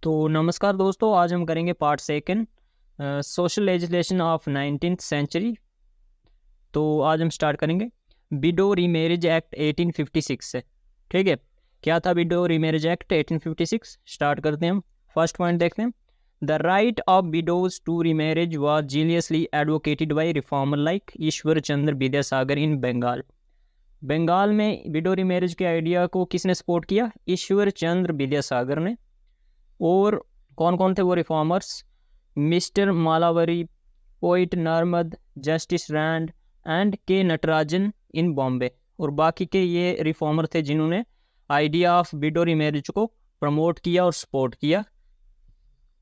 तो नमस्कार दोस्तों, आज हम करेंगे part second, social legislation of 19th century. तो आज हम स्टार्ट करेंगे विडो रीमैरिज एक्ट 1856 से। ठीक है, क्या था विडो रीमैरिज एक्ट 1856? स्टार्ट करते हैं हम। फर्स्ट पॉइंट देखते हैं। The right of widows to remarriage was geniusly advocated by reformer like Ishwar Chandra Vidyasagar in Bengal. Bengal में विडो रीमैरिज के आइडिया को किसने सपोर्ट किया? ईश्वर चंद्र विद्यासागर ने। और कौन कौन थे वो reformers? Mister Malabari, poet Narmad, justice Ranade and K Natarajan इन बॉम्बे। और बाकी के ये रिफॉर्मर थे जिन्होंने आइडिया ऑफ विडो रीमैरिज को प्रमोट किया और सपोर्ट किया,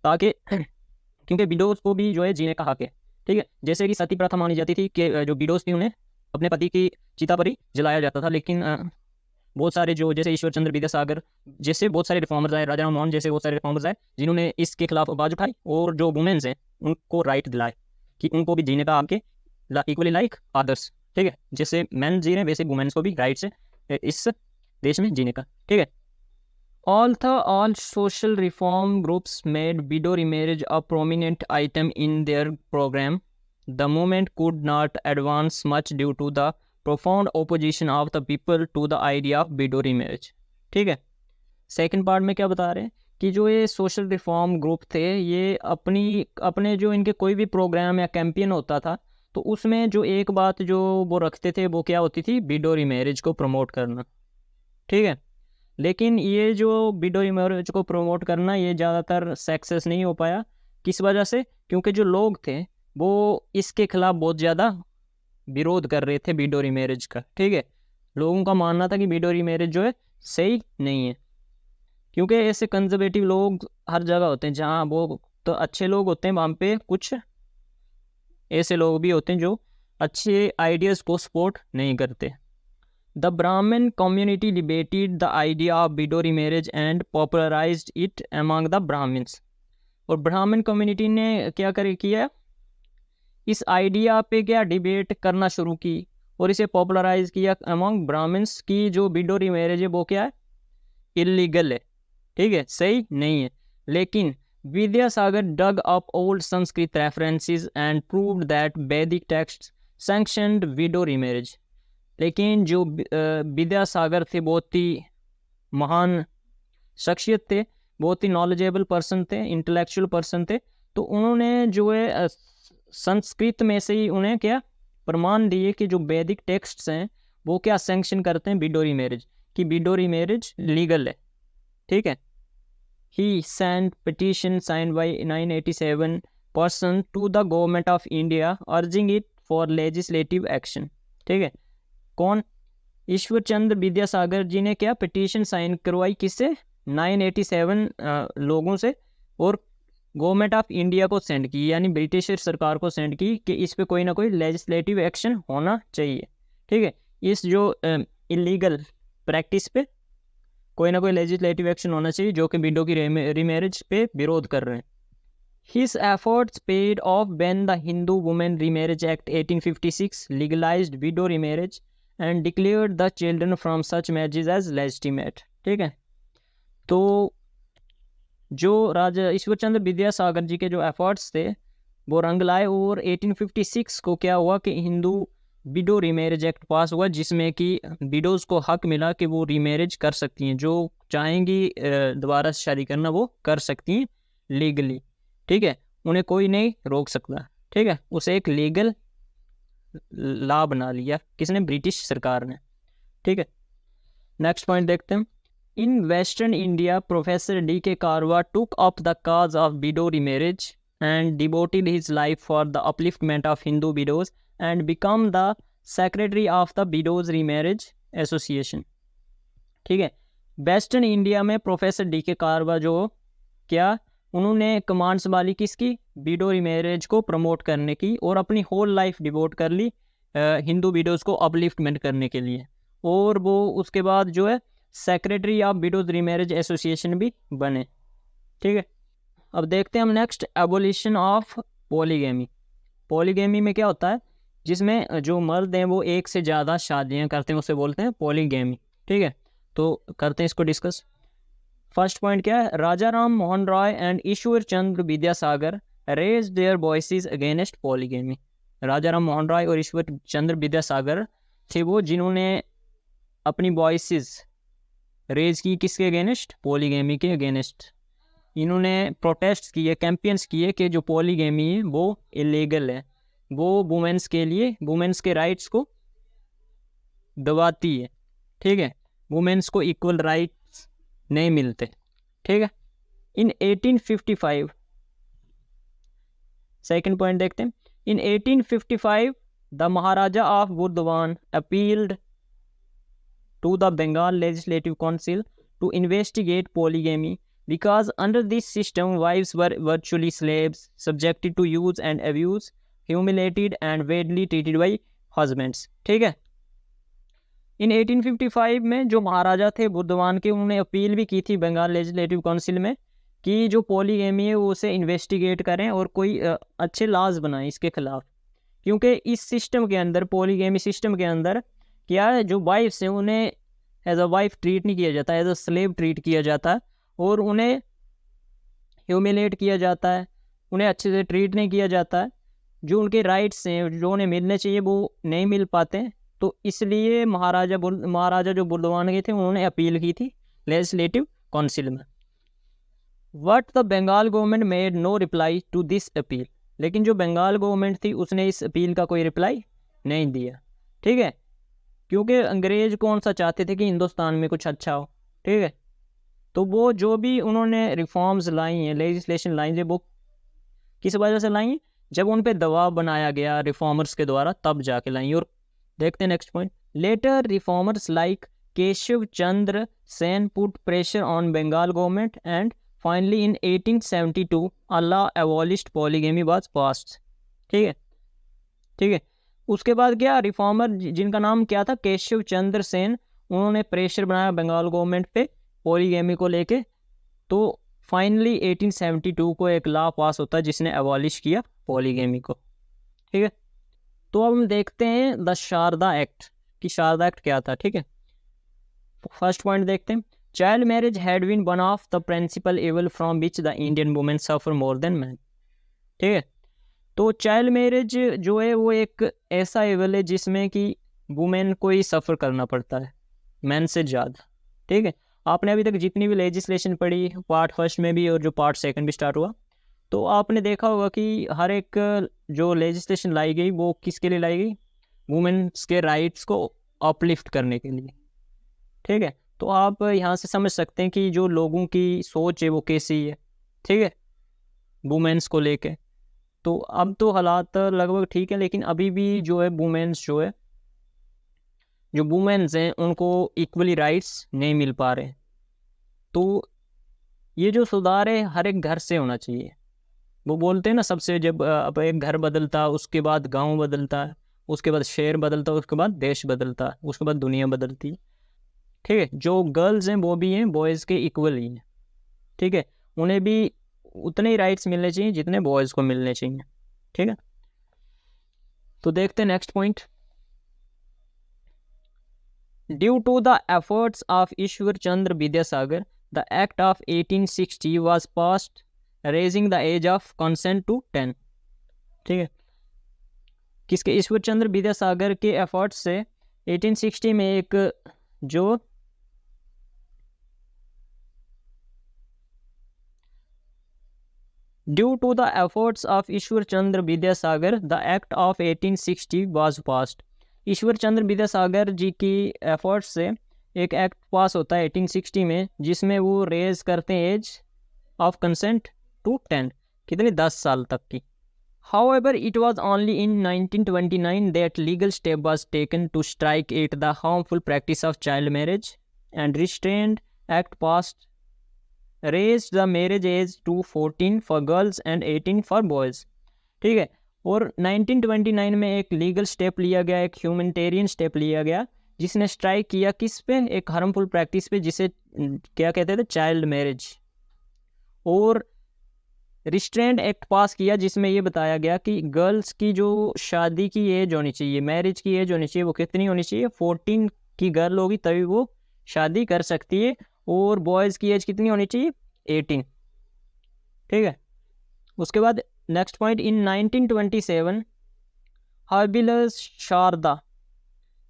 ताकि क्योंकि विडोज को भी जो है जीने का हक है। ठीक है, जैसे कि सती प्रथा मानी जाती थी कि जो विडोज थी उन्हें अपने पति की चिता पर ही जलाया जाता था, लेकिन बहुत सारे जो जैसे ईश्वर चंद्र विद्यासागर जैसे बहुत सारे रिफॉर्मर्स आए, राजा राम मोहन जैसे बहुत सारे रिफॉर्मर्स आए जिन्होंने इसके खिलाफ आवाज उठाई और जो वुमेन्स हैं उनको राइट दिलाए कि उनको भी जीने का आपके इक्वली लाइक अदर्स। ठीक है, जैसे मैन जी रहे हैं वैसे वुमेन्स को भी राइट्स है इस देश में जीने का। ठीक है, all social reform groups made widow remarriage a prominent item in their program. The movement could not advance much due to the profound opposition of the people to the idea of widow remarriage. ठीक है, second part में क्या बता रहे हैं कि जो ये सोशल रिफॉर्म ग्रुप थे ये अपने जो इनके कोई भी प्रोग्राम या कैंपेन होता था तो उसमें जो एक बात जो वो रखते थे वो क्या होती थी? विडो रीमैरिज को प्रमोट करना। ठीक है, लेकिन ये जो विडो रीमैरिज को प्रमोट करना ये ज़्यादातर सक्सेस नहीं हो पाया। किस वजह से? क्योंकि जो लोग थे वो इसके खिलाफ बहुत ज़्यादा विरोध कर रहे थे विडो रीमैरिज का। ठीक है, लोगों का मानना था कि विडो रीमैरिज जो है सही नहीं है, क्योंकि ऐसे कंजर्वेटिव लोग हर जगह होते हैं। जहाँ वो तो अच्छे लोग होते हैं वहाँ पे कुछ ऐसे लोग भी होते हैं जो अच्छे आइडियाज़ को सपोर्ट नहीं करते। The Brahmin community debated the idea of widow remarriage and popularized it among the Brahmins. और ब्राह्मण कम्युनिटी ने क्या किया? इस आइडिया पे क्या डिबेट करना शुरू की और इसे पॉपुलराइज किया अमंग ब्राह्मण्स की जो विडो रीमैरिज है वो क्या है? इलीगल है। ठीक है, सही नहीं है। लेकिन Vidyasagar dug up old Sanskrit references and proved that Vedic text sanctioned widow remarriage. लेकिन जो विद्यासागर थे बहुत ही महान शख्सियत थे, बहुत ही नॉलेजेबल पर्सन थे, इंटेलेक्चुअल पर्सन थे। तो उन्होंने जो है संस्कृत में से ही उन्हें क्या प्रमाण दिए कि जो वैदिक टेक्स्ट्स हैं वो क्या सैंक्शन करते हैं विडो रीमैरिज, कि विडो रीमैरिज लीगल है। ठीक है, he sent petition signed by 987 person to the government of India urging it for legislative action. ठीक है, कौन? ईश्वर चंद्र विद्यासागर जी ने क्या पिटीशन साइन करवाई? किससे? 987 लोगों से, और गवर्नमेंट ऑफ इंडिया को सेंड की, यानी ब्रिटिश सरकार को सेंड की कि इस पे कोई ना कोई लेजिस्लेटिव एक्शन होना चाहिए। ठीक है, इस जो इलीगल प्रैक्टिस पे कोई ना कोई लेजिस्लेटिव एक्शन होना चाहिए जो कि विडो की रीमैरिज पे विरोध कर रहे हैं। His efforts paid off when the Hindu Women Remarriage Act 1856 legalized widow remarriage and declared the children from such marriages as legitimate. ठीक है, तो जो राजा ईश्वर चंद्र विद्यासागर जी के जो एफर्ट्स थे वो रंग लाए और 1856 को क्या हुआ कि हिंदू विडो रीमैरिज एक्ट पास हुआ, जिसमें कि विडोज़ को हक मिला कि वो रीमैरिज कर सकती हैं, जो चाहेंगी दोबारा शादी करना वो कर सकती हैं लीगली। ठीक है, उन्हें कोई नहीं रोक सकता। ठीक है, उसे एक लीगल लॉ बना लिया किसने? ब्रिटिश सरकार ने। ठीक है, नेक्स्ट पॉइंट देखते हैं। In western India professor D के कारवा took up the cause of widow remarriage and devoted his life for the upliftment of Hindu widows and become the secretary of the Widows Remarriage Association. ठीक है, western India में professor D के कारवा जो क्या उन्होंने कमांड संभाली किसकी? विडो रीमैरिज को प्रमोट करने की, और अपनी होल लाइफ डिवोट कर ली हिंदू विडोज़ को अपलिफ्टमेंट करने के लिए। और वो उसके बाद जो है secretary of widows remarriage association भी बने। ठीक है, अब देखते हैं हम next, abolition of polygamy. Polygamy में क्या होता है? जिसमें जो मर्द हैं वो एक से ज़्यादा शादियां करते हैं, उसे बोलते हैं पॉलीगैमी। ठीक है, तो करते हैं इसको डिस्कस। फर्स्ट पॉइंट क्या है, Raja Ram Mohan Roy and Ishwar Chandra Vidyasagar raise their voices against polygamy. Raja Ram Mohan Roy और ईश्वर चंद्र विद्यासागर थे वो जिन्होंने अपनी वॉइसेस रेज की किसके अगेंस्ट, पॉलीगेमी के अगेंस्ट। इन्होंने प्रोटेस्ट किए, कैंपेन्स किए कि जो पॉलीगेमी है वो इलीगल है, वो वुमेन्स के लिए, वुमेन्स के राइट्स को दबाती है, ठीक है, वुमेन्स को इक्वल राइट्स नहीं मिलते, ठीक है। इन 1855, सेकंड पॉइंट देखते हैं, इन 1855 the Maharaja of Burdwan appealed to the Bengal Legislative Council to investigate polygamy because under this system wives were virtually slaves subjected to use and abuse, humiliated and badly treated by husbands, ठीक है। इन 1855 में जो महाराजा थे बुर्दवान के, उन्होंने appeal भी की थी बंगाल लेजिस्लेटिव काउंसिल में कि जो पॉलीगेमी है वो उसे इन्वेस्टिगेट करें और कोई अच्छे लॉज बनाएं इसके खिलाफ, क्योंकि इस सिस्टम के अंदर, पॉलीगेमी सिस्टम के अंदर क्या है, जो वाइफ्स हैं उन्हें एज अ वाइफ ट्रीट नहीं किया जाता, एज अ स्लेव ट्रीट किया जाता है और उन्हें ह्यूमिलेट किया जाता है, उन्हें अच्छे से ट्रीट नहीं किया जाता है, जो उनके राइट्स हैं जो उन्हें मिलने चाहिए वो नहीं मिल पाते। तो इसलिए महाराजा जो बुर्दवान के थे उन्होंने अपील की थी लेजिस्लेटिव काउंसिल में। But the Bengal government made no reply to this appeal, लेकिन जो बंगाल गवर्नमेंट थी उसने इस अपील का कोई रिप्लाई नहीं दिया, ठीक है, क्योंकि अंग्रेज कौन सा चाहते थे कि हिंदुस्तान में कुछ अच्छा हो, ठीक है। तो वो जो भी उन्होंने रिफॉर्म्स लाई हैं, लेजिस्लेशन लाई है, वो किस वजह से लाई हैं, जब उन पे दबाव बनाया गया रिफॉर्मर्स के द्वारा, तब जाके लाई। और देखते हैं next point, later reformers like Keshav Chandra Sen put pressure on Bengal government and finally in 1872 a law abolished polygamy was passed, ठीक है, ठीक है। उसके बाद क्या, रिफॉर्मर जिनका नाम क्या था, केशव चंद्र सेन, उन्होंने प्रेशर बनाया बंगाल गवर्नमेंट पे पॉलीगेमी को लेके, तो फाइनली 1872 को एक लॉ पास होता है जिसने एबॉलिश किया पॉलीगेमी को, ठीक है। तो अब हम देखते हैं द शारदा एक्ट कि शारदा एक्ट क्या था, ठीक है। फर्स्ट पॉइंट देखते हैं, child marriage had been one of the principal evil from which the Indian women suffer more than man, ठीक है। तो चाइल्ड मैरिज जो है वो एक ऐसा एवल है जिसमें कि वुमेन को ही सफ़र करना पड़ता है मैन से ज़्यादा, ठीक है। आपने अभी तक जितनी भी लेजिस्लेशन पढ़ी, पार्ट फर्स्ट में भी और जो पार्ट सेकंड भी स्टार्ट हुआ, तो आपने देखा होगा कि हर एक जो लेजिस्लेशन लाई गई वो किसके लिए लाई गई, वुमेन्स के राइट्स को अपलिफ्ट करने के लिए, ठीक है। तो आप यहाँ से समझ सकते हैं कि जो लोगों की सोच है वो कैसी है, ठीक है, वुमेन्स को लेके। तो अब तो हालात लगभग ठीक है, लेकिन अभी भी जो है वुमेन्स जो है, जो वुमेन्स हैं उनको इक्वली राइट्स नहीं मिल पा रहे। तो ये जो सुधार है हर एक घर से होना चाहिए। वो बोलते हैं ना, सबसे जब अब एक घर बदलता उसके बाद गांव बदलता है, उसके बाद शहर बदलता, उसके बाद देश बदलता, उसके बाद दुनिया बदलती, ठीक है। जो गर्ल्स हैं वो भी हैं बॉयज़ के इक्वल ही हैं, ठीक है, उन्हें भी उतने ही राइट्स मिलने चाहिए जितने बॉयज़ को मिलने चाहिए, ठीक है। तो देखते हैं next point, due to the efforts of Ishwar Chandra Vidyasagar the act of 1860 was passed raising the age of consent to 10, ठीक है। किसके, ईश्वर चंद्र विद्यासागर के एफर्ट्स से 1860 में एक जो Due to the efforts of Ishwar Chandra Vidyasagar the act of 1860 was passed. Ishwar Chandra Vidyasagar ji की एफर्ट्स से एक एक्ट पास होता है 1860 में, जिसमें वो रेज करते हैं एज ऑफ कंसेंट टू 10, कितने, 10 साल तक की। However, it was only in 1929 that legal step was taken to strike at the harmful practice of child marriage, and Restraint Act passed raised the marriage age to 14 for girls and 18 for boys, ठीक है। और 1929 में एक legal step लिया गया, एक humanitarian step लिया गया, जिसने स्ट्राइक किया किस पे, एक हार्मफुल प्रैक्टिस पे, जिसे क्या कहते थे, चाइल्ड मैरिज। और रिस्ट्रेंट एक्ट पास किया जिसमें ये बताया गया कि गर्ल्स की जो शादी की एज होनी चाहिए, मैरिज की एज होनी चाहिए, वो कितनी होनी चाहिए, 14 की गर्ल होगी तभी वो शादी कर सकती है। और बॉयज़ की एज कितनी होनी चाहिए, 18। ठीक है। उसके बाद next point, in 1927 Harbilas Sarda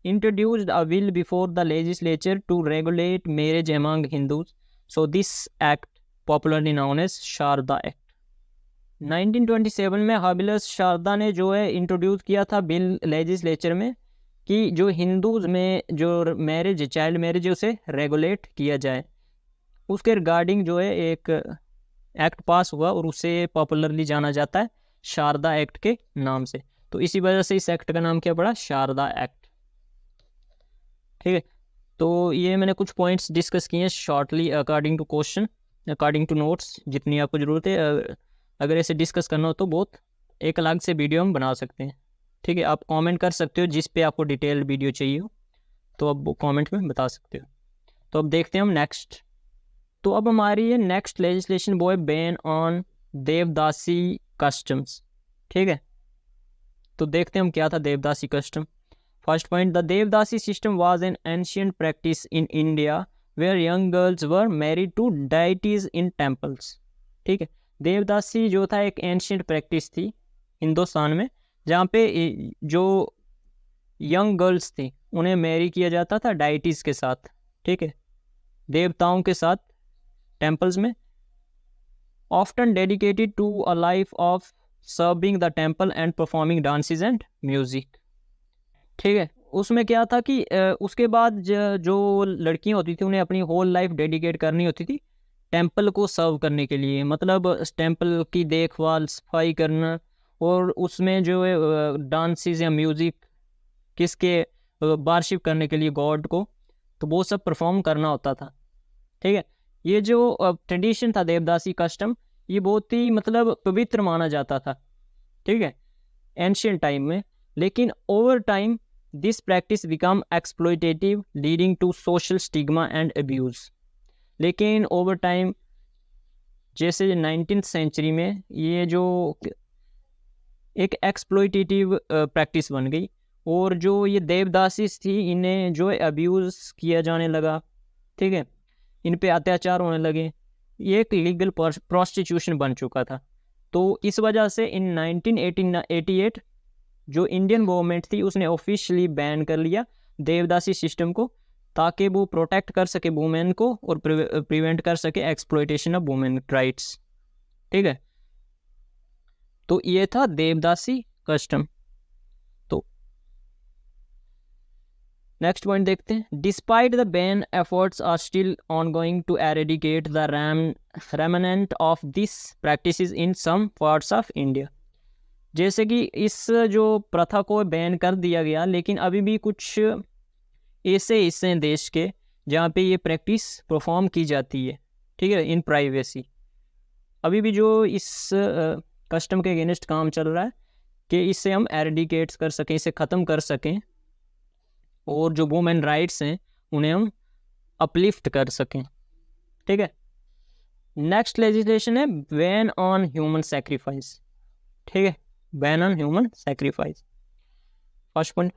introduced a bill before the legislature to regulate marriage among Hindus. So this act popularly known as Sarda act. 1927 में हर्बिलस शारदा ने जो है इंट्रोड्यूस किया था बिल लेजिस्लेचर में कि जो हिंदूज में जो मैरिज, चाइल्ड मैरिज है, उसे रेगुलेट किया जाए। उसके रिगार्डिंग जो है एक एक्ट पास हुआ और उसे पॉपुलरली जाना जाता है शारदा एक्ट के नाम से। तो इसी वजह से इस एक्ट का नाम क्या पड़ा, शारदा एक्ट। ठीक है। तो ये मैंने कुछ पॉइंट्स डिस्कस किए हैं shortly according to question, according to notes, जितनी आपको ज़रूरत है। अगर ऐसे डिस्कस करना हो तो बहुत एक अलग से वीडियो हम बना सकते हैं। ठीक है। आप कमेंट कर सकते हो जिस पे आपको डिटेल्ड वीडियो चाहिए हो, तो आप कमेंट में बता सकते हो। तो अब देखते हैं हम नेक्स्ट। तो अब हमारी ये नेक्स्ट लेजिस्लेशन वो है बैन ऑन देवदासी कस्टम्स। ठीक है। तो देखते हैं हम क्या था devadasi custom. First point, the devadasi system was an ancient practice in India where young girls were married to deities in temples. ठीक है। देवदासी जो था एक एंशियंट प्रैक्टिस थी हिंदुस्तान में, जहाँ पे जो यंग गर्ल्स थी उन्हें मैरी किया जाता था डाइटीज के साथ। ठीक है, देवताओं के साथ टेम्पल्स में, often dedicated to a life of serving the temple and performing dances and music. ठीक है। उसमें क्या था कि उसके बाद जो लड़कियां होती थी उन्हें अपनी होल लाइफ डेडिकेट करनी होती थी टेम्पल को सर्व करने के लिए, मतलब टेम्पल की देखभाल, सफाई करना, और उसमें जो है डांसेस या म्यूज़िक किसके वार्शिप करने के लिए गॉड को, तो वो सब परफॉर्म करना होता था। ठीक है। ये जो ट्रेडिशन था देवदासी कस्टम, ये बहुत ही मतलब पवित्र माना जाता था। ठीक है, एंशियंट टाइम में। लेकिन over time this practice become exploitative leading to social stigma and abuse. लेकिन ओवर टाइम जैसे 19th सेंचुरी में ये जो एक एक्सप्लॉयटेटिव प्रैक्टिस बन गई, और जो ये देवदासीस थी इन्हें जो अब्यूज़ किया जाने लगा। ठीक है, इन पे अत्याचार होने लगे। ये एक लीगल प्रोस्टिट्यूशन बन चुका था। तो इस वजह से इन 1988 जो इंडियन गवर्नमेंट थी उसने ऑफिशियली बैन कर लिया देवदासी सिस्टम को, ताकि वो प्रोटेक्ट कर सके वुमेन को और प्रिवेंट कर सके एक्सप्लॉयटेशन ऑफ वुमेन राइट्स। ठीक है। तो ये था देवदासी कस्टम। तो नेक्स्ट पॉइंट देखते हैं, despite the ban efforts are still ongoing to eradicate the remnant of this practices in some parts of India. जैसे कि इस जो प्रथा को बैन कर दिया गया, लेकिन अभी भी कुछ ऐसे हिस्से हैं देश के जहाँ पे ये प्रैक्टिस परफॉर्म की जाती है। ठीक है, इन प्राइवेसी। अभी भी जो इस कस्टम के अगेंस्ट काम चल रहा है कि इससे हम एरेडिकेट कर सकें, इसे ख़त्म कर सकें, और जो वुमेन राइट्स हैं उन्हें हम अपलिफ्ट कर सकें। ठीक है। नेक्स्ट लेजिस्लेशन है बैन ऑन ह्यूमन सेक्रीफाइस। ठीक है, ban on human sacrifice. First point,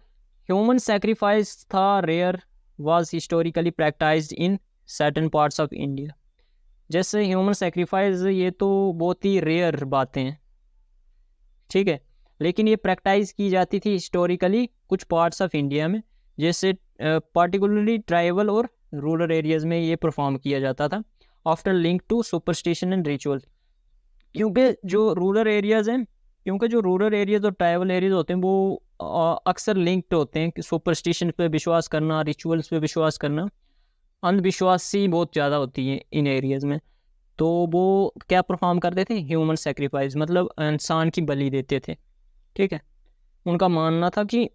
human sacrifice था rare was historically practised in certain parts of India. जैसे ह्यूमन सेक्रीफाइस ये तो बहुत ही रेयर बातें हैं। ठीक है, लेकिन ये प्रैक्टाइज की जाती थी हिस्टोरिकली कुछ पार्ट्स ऑफ इंडिया में, जैसे पर्टिकुलरली ट्राइबल और रूरल एरियाज़ में ये परफॉर्म किया जाता था after link to superstition and ritual. क्योंकि जो रूरल एरियाज़ और ट्राइबल एरियाज होते हैं वो अक्सर लिंक्ड होते हैं कि सुपरस्टिशन पे विश्वास करना, रिचुअल्स पे विश्वास करना, अंधविश्वासी बहुत ज़्यादा होती है इन एरियाज़ में। तो वो क्या परफॉर्म करते थे, ह्यूमन सेक्रीफाइस, मतलब इंसान की बलि देते थे। ठीक है, उनका मानना था कि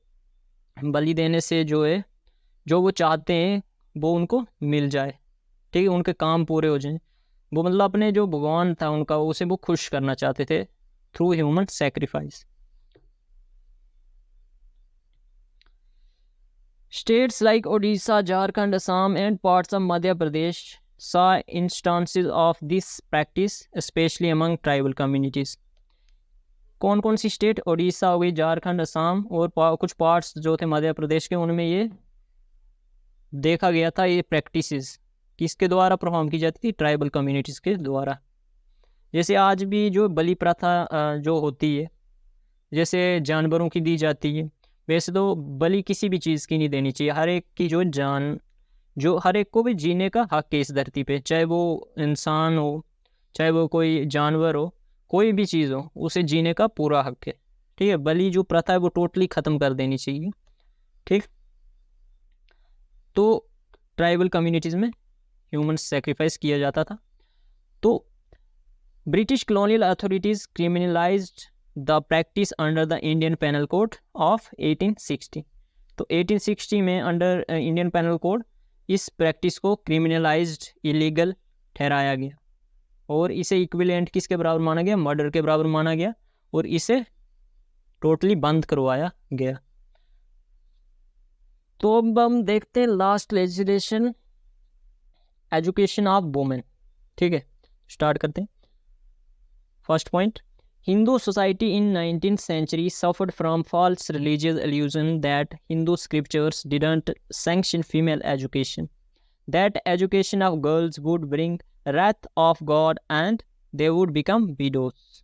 बलि देने से जो है जो वो चाहते हैं वो उनको मिल जाए। ठीक है, उनके काम पूरे हो जाएं। वो मतलब अपने जो भगवान था उनका, उसे वो खुश करना चाहते थे through human sacrifice. States like Odisha, Jharkhand, Assam and parts of Madhya Pradesh saw instances of this practice especially among tribal communities। कौन कौन सी स्टेट, ओडिशा हो गई, झारखंड, असम और कुछ पार्ट्स जो थे मध्य प्रदेश के, उनमें ये देखा गया था ये प्रैक्टिसेस। किसके द्वारा परफॉर्म की जाती थी? ट्राइबल कम्युनिटीज़ के द्वारा। जैसे आज भी जो बलि प्रथा जो होती है, जैसे जानवरों की दी जाती है, वैसे तो बलि किसी भी चीज़ की नहीं देनी चाहिए। हर एक की जो जान, जो हर एक को भी जीने का हक है इस धरती पे, चाहे वो इंसान हो, चाहे वो कोई जानवर हो, कोई भी चीज़ हो, उसे जीने का पूरा हक है। ठीक है, बलि जो प्रथा है वो टोटली ख़त्म कर देनी चाहिए। ठीक, तो ट्राइबल कम्युनिटीज़ में ह्यूमन सेक्रीफाइस किया जाता था। तो British colonial authorities criminalised the practice under the Indian penal code of 1860। तो 1860 में अंडर इंडियन पेनल कोड इस प्रैक्टिस को क्रिमिनलाइज्ड, इलीगल ठहराया गया और इसे इक्विवेलेंट किसके बराबर माना गया? मर्डर के बराबर माना गया और इसे टोटली बंद करवाया गया। तो अब हम देखते हैं last legislation, education of women. ठीक है, स्टार्ट करते हैं। First point, Hindu society in 19th century suffered from false religious illusion that Hindu scriptures didn't sanction female education, that education of girls would bring wrath of God and they would become widows।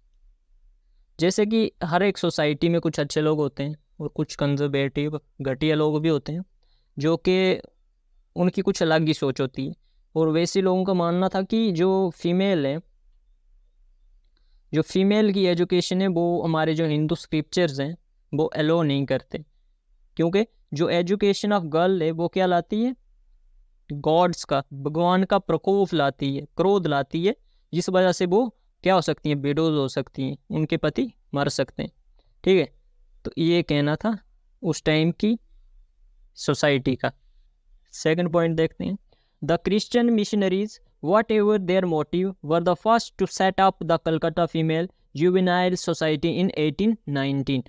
जैसे कि हर एक society में कुछ अच्छे लोग होते हैं और कुछ कंजर्वेटिव घटिया लोग भी होते हैं, जो कि उनकी कुछ अलग ही सोच होती है। और वैसे लोगों का मानना था कि जो फीमेल है, जो फीमेल की एजुकेशन है, वो हमारे जो हिंदू स्क्रिप्चर्स हैं वो अलो नहीं करते, क्योंकि जो एजुकेशन ऑफ गर्ल है वो क्या लाती है? गॉड्स का, भगवान का प्रकोप लाती है, क्रोध लाती है, जिस वजह से वो क्या हो सकती हैं? विडोज हो सकती हैं, उनके पति मर सकते हैं। ठीक है, तो ये कहना था उस टाइम की सोसाइटी का। सेकंड पॉइंट देखते हैं, the Christian missionaries whatever their motive were the first to set up the Calcutta Female Juvenile Society in 1819।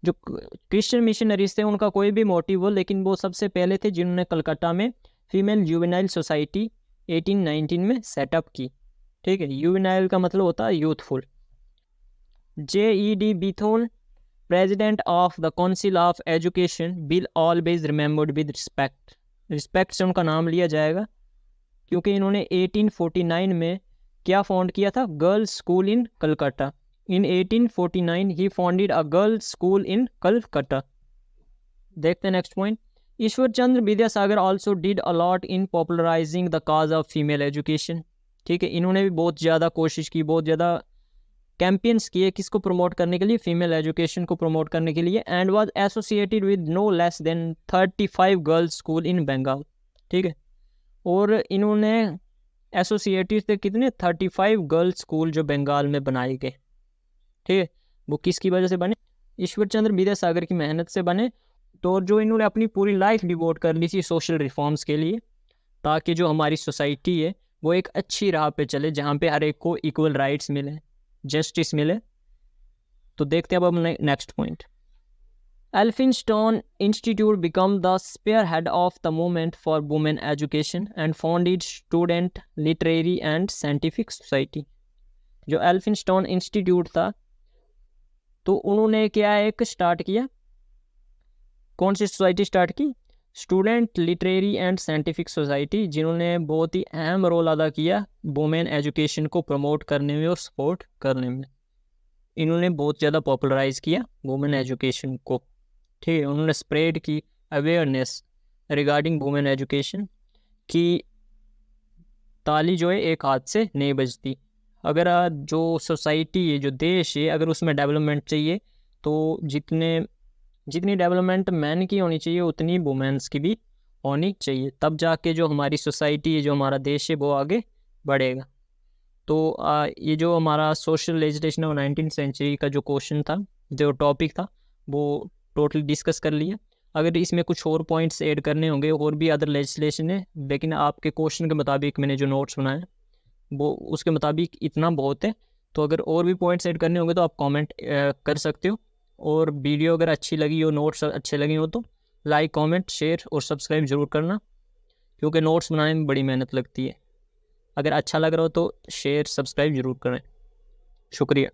जो क्रिश्चियन मिशनरीज थे उनका कोई भी मोटिव हो, लेकिन वो सबसे पहले थे जिन्होंने कलकत्ता में फीमेल जुवेनाइल सोसाइटी 1819 में सेटअप की। ठीक है, जुवेनाइल का मतलब होता है youthful. J.E.D. Bithorn, president of the council of education, will always remembered with respect. Respect से उनका नाम लिया जाएगा क्योंकि इन्होंने 1849 में क्या फाउंड किया था? गर्ल्स स्कूल इन कलकत्ता। इन 1849 ही फाउंडेड अ गर्ल्स स्कूल इन कलकत्ता। देखते हैं next point, Ishwar Chandra Vidyasagar also did a lot in popularising the cause of female education. ठीक है, इन्होंने भी बहुत ज़्यादा कोशिश की, बहुत ज़्यादा कैंपेन्स किए, किसको प्रमोट करने के लिए? फीमेल एजुकेशन को प्रमोट करने के लिए। And was associated with no less than 35 girls school in Bengal. ठीक है, और इन्होंने एसोसिएटेड थे कितने? 35 गर्ल्स स्कूल जो बंगाल में बनाए गए। ठीक है, वो किसकी वजह से बने? ईश्वर चंद्र विद्यासागर की मेहनत से बने। तो जो इन्होंने अपनी पूरी लाइफ डिवोट कर ली थी सोशल रिफॉर्म्स के लिए, ताकि जो हमारी सोसाइटी है वो एक अच्छी राह पे चले, जहाँ पे हर एक को इक्वल राइट्स मिले, जस्टिस मिले। तो देखते हैं अब हम next point, Elphinstone Institute became the spearhead of the movement for women education and founded Student Literary and Scientific Society। जो एल्फिनस्टोन इंस्टीट्यूट था, तो उन्होंने क्या एक स्टार्ट किया? कौन सी सोसाइटी स्टार्ट की? Student literary and scientific society, जिन्होंने बहुत ही अहम रोल अदा किया वुमेन एजुकेशन को प्रमोट करने में और सपोर्ट करने में। इन्होंने बहुत ज़्यादा पॉपुलराइज किया वुमेन एजुकेशन को। ठीक है, उन्होंने स्प्रेड की अवेयरनेस रिगार्डिंग वुमेन एजुकेशन की। ताली जो है एक हाथ से नहीं बजती। अगर जो सोसाइटी है, जो देश है, अगर उसमें डेवलपमेंट चाहिए तो जितनी डेवलपमेंट मैन की होनी चाहिए उतनी वुमेन्स की भी होनी चाहिए, तब जाके जो हमारी सोसाइटी है, जो हमारा देश है, वो आगे बढ़ेगा। तो ये जो हमारा social legislation of 19th century का जो क्वेश्चन था, जो टॉपिक था, वो टोटली डिस्कस कर लिया। अगर इसमें कुछ और पॉइंट्स ऐड करने होंगे, और भी अदर लेजिस्लेशन है, लेकिन आपके क्वेश्चन के मुताबिक मैंने जो नोट्स बनाए वो उसके मुताबिक इतना बहुत है। तो अगर और भी पॉइंट्स ऐड करने होंगे तो आप कमेंट कर सकते हो। और वीडियो अगर अच्छी लगी हो, नोट्स अच्छे लगे हो, तो लाइक, कमेंट, शेयर और सब्सक्राइब ज़रूर करना, क्योंकि नोट्स बनाने में बड़ी मेहनत लगती है। अगर अच्छा लग रहा हो तो शेयर, सब्सक्राइब ज़रूर करें। शुक्रिया।